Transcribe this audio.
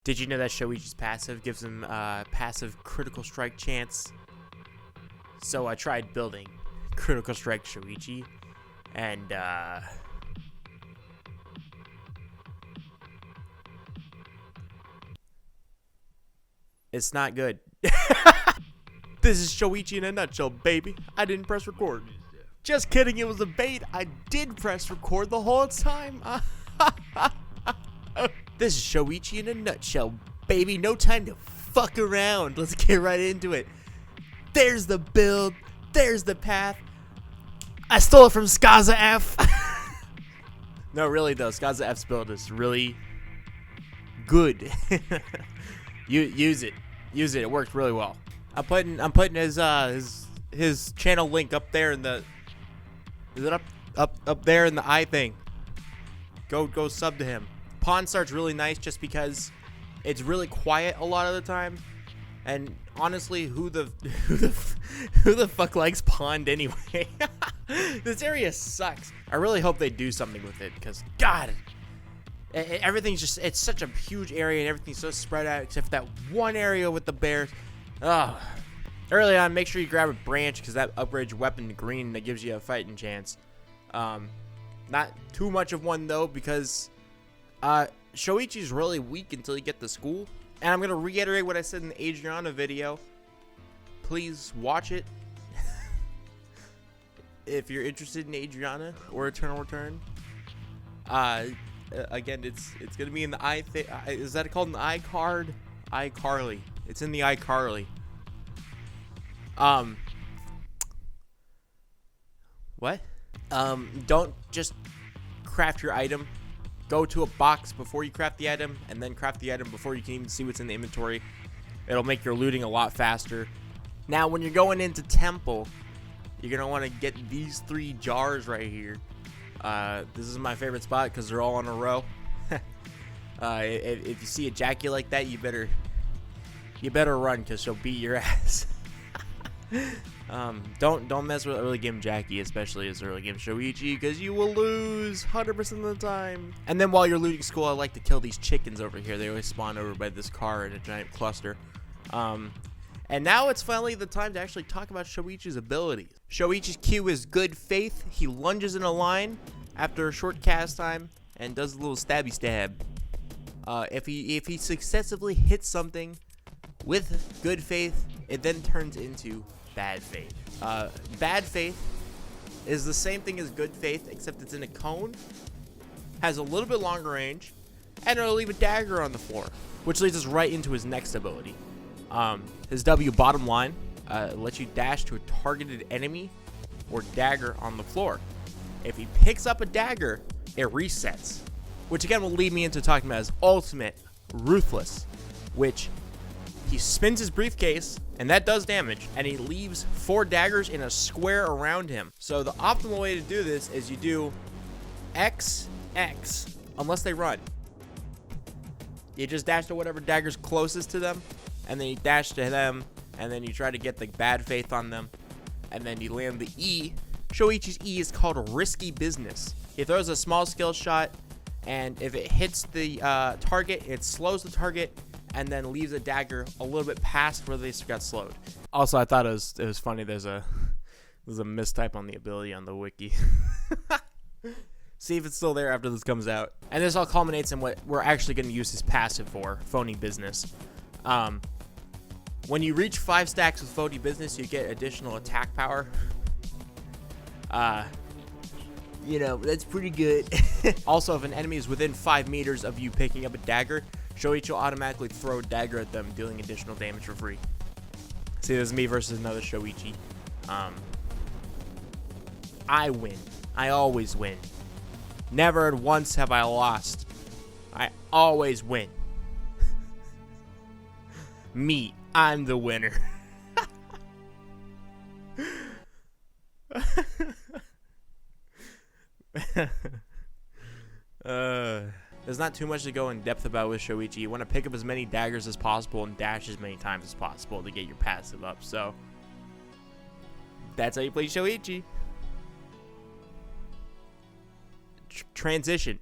Did you know that Shoichi's passive gives him passive critical strike chance? So I tried building critical strike Shoichi, and it's not good. This is Shoichi in a nutshell, baby. I didn't press record. Just kidding, it was a bait. I did press record the whole time. This is Shoichi in a nutshell, baby. No time to fuck around. Let's get right into it. There's the build. There's the path. I stole it from Skaza F. No, really though, Skaza F's build is really good. Use it. Use it. It worked really well. I'm putting his channel link up there in the. Is it up there in the eye thing? Go sub to him. Pawn starts really nice just because it's really quiet a lot of the time, and honestly, who the fuck likes Pond anyway? This area sucks. I really hope they do something with it, because God, everything's just, it's such a huge area and everything's so spread out except for that one area with the bears. Early on, make sure you grab a branch because that upgrades your weapon to green and that gives you a fighting chance. Not too much of one though, because Shoichi's really weak until you get to school. And I'm gonna reiterate what I said in the Adriana video. Please watch it if you're interested in Adriana or Eternal Return. Again, it's gonna be in the is that called an iCard? iCarly. It's in the iCarly. What? Don't just craft your item. Go to a box before you craft the item, and then craft the item before you can even see what's in the inventory. It'll make your looting a lot faster. Now, when you're going into temple, you're gonna want to get these 3 jars right here. This is my favorite spot because they're all in a row. If you see a Jackie like that, you better run because she'll beat your ass. Don't mess with early game Jackie, especially as early game Shoichi, because you will lose 100% of the time. And then while you're looting school, I like to kill these chickens over here. They always spawn over by this car in a giant cluster. And now it's finally the time to actually talk about Shoichi's abilities. Shoichi's Q is Good Faith. He lunges in a line after a short cast time and does a little stabby stab. If he successfully hits something with Good Faith, it then turns into Bad Faith. Bad Faith is the same thing as Good Faith, except it's in a cone, has a little bit longer range, and it'll leave a dagger on the floor, which leads us right into his next ability. His W bottom line lets you dash to a targeted enemy or dagger on the floor. If he picks up a dagger, it resets, which again will lead me into talking about his ultimate, Ruthless, which he spins his briefcase, and that does damage, and he leaves 4 daggers in a square around him. So the optimal way to do this is you do X, unless they run. You just dash to whatever dagger's closest to them, and then you dash to them, and then you try to get the Bad Faith on them, and then you land the E. Shoichi's E is called Risky Business. He throws a small skill shot, and if it hits the target, it slows the target, and then leaves a dagger a little bit past where they got slowed. Also, I thought it was funny. There's a mistype on the ability on the wiki. See if it's still there after this comes out. And this all culminates in what we're actually going to use his passive for, Phony Business. When you reach 5 stacks with Phony Business, you get additional attack power. You know, that's pretty good. Also, if an enemy is within 5 meters of you picking up a dagger, Shoichi will automatically throw a dagger at them, dealing additional damage for free. See, this is me versus another Shoichi. I win. I always win. Never once have I lost. I always win. Me, I'm the winner. There's not too much to go in depth about with Shoichi. You want to pick up as many daggers as possible and dash as many times as possible to get your passive up. So that's how you play Shoichi. Transition.